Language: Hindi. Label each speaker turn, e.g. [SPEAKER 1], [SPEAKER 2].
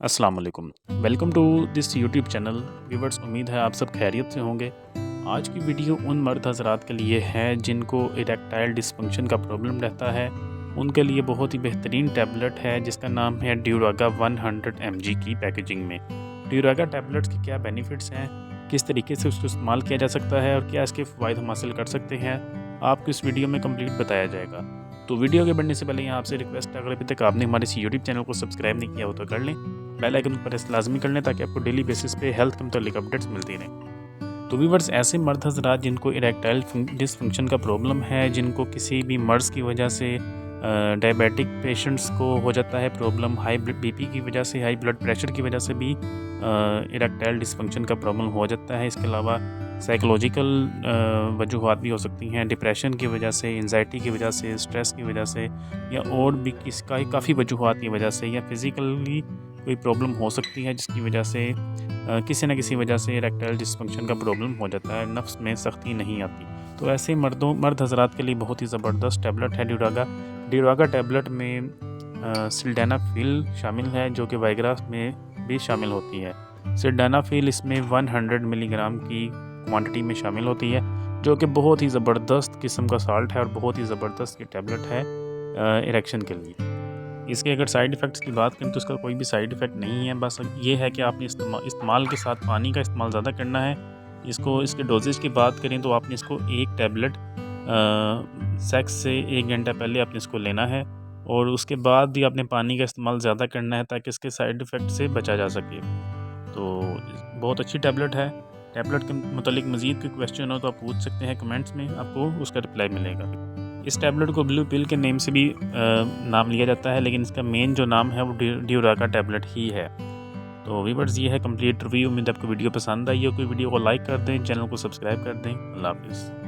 [SPEAKER 1] अस्सलाम वालेकुम। Welcome to this YouTube channel. Viewers, उम्मीद है आप सब खैरियत से होंगे। आज की वीडियो उन मर्द हज़रात के लिए है जिनको इरेक्टाइल डिस्फंक्शन का प्रॉब्लम रहता है। उनके लिए बहुत ही बेहतरीन टैबलेट है जिसका नाम है ड्यूरागा 100 mg की पैकेजिंग में। ड्यूरागा टैबलेट्स के क्या बेनिफिट्स हैं, किस तरीके से उसको इस्तेमाल किया जा सकता है और क्या इसके फ़ायदे हम हासिल कर सकते हैं, आपको इस वीडियो में कंप्लीट बताया जाएगा। तो वीडियो के बढ़ने से पहले यहाँ आपसे रिक्वेस्ट है, अगर अभी तक आपने हमारे इस यूट्यूब चैनल को सब्सक्राइब नहीं किया हो तो कर लें, बेल आइकन पर प्रेस लाजमी कर लें ताकि आपको डेली बेसिस पे हेल्थ के मुतालिक अपडेट्स मिलती रहें। तो व्यूअर्स, ऐसे मर्द हज़रात जिनको इरेक्टाइल डिसफंक्शन का प्रॉब्लम है, जिनको किसी भी मर्ज़ की वजह से डायबिटिक पेशेंट्स को हो जाता है प्रॉब्लम, हाई बीपी की वजह से, हाई ब्लड प्रेशर की वजह से भी इरेक्टाइल डिसफंक्शन का प्रॉब्लम हो जाता है। इसके अलावा साइकोलॉजिकल वजूहात भी हो सकती हैं, डिप्रेशन की वजह से, एंजाइटी की वजह से, स्ट्रेस की वजह से, या और भी काफ़ी वजूहात की वजह से, या फिज़िकली कोई प्रॉब्लम हो सकती है जिसकी वजह से किसी न किसी वजह से इरेक्टाइल डिसफंक्शन का प्रॉब्लम हो जाता है, नफ्स में सख्ती नहीं आती। तो ऐसे मर्द हज़रात के लिए बहुत ही ज़बरदस्त टैबलेट है ड्यूरागा। ड्यूरागा टैबलेट में सिल्डेनाफिल शामिल है जो कि वाइग्रा में भी शामिल होती है। सिल्डेनाफिल इसमें 100 मिलीग्राम की क्वांटिटी में शामिल होती है, जो कि बहुत ही ज़बरदस्त किस्म का साल्ट है और बहुत ही ज़बरदस्त ये टैबलेट है इरेक्शन के लिए। इसके अगर साइड इफ़ेक्ट्स की बात करें तो इसका कोई भी साइड इफ़ेक्ट नहीं है, बस ये है कि आपने इस्तेमाल के साथ पानी का इस्तेमाल ज़्यादा करना है। इसके डोजेज की बात करें तो आपने इसको एक टैबलेट सेक्स से 1 घंटा पहले आपने इसको लेना है, और उसके बाद भी आपने पानी का इस्तेमाल ज़्यादा करना है ताकि इसके साइड इफ़ेक्ट से बचा जा सके। तो बहुत अच्छी टैबलेट है। टैबलेट के मुतालिक मज़ीद कोई क्वेश्चन हो तो आप पूछ सकते हैं कमेंट्स में, आपको उसका रिप्लाई मिलेगा। इस टैबलेट को ब्लू पिल के नेम से भी नाम लिया जाता है, लेकिन इसका मेन जो नाम है वो ड्यूरागा टैबलेट ही है। तो व्यूअर्स, ये है कंप्लीट रिव्यू। उम्मीद आपको वीडियो पसंद आई हो। कोई वीडियो को लाइक कर दें, चैनल को सब्सक्राइब कर दें। अल्लाह हाफ़िज़।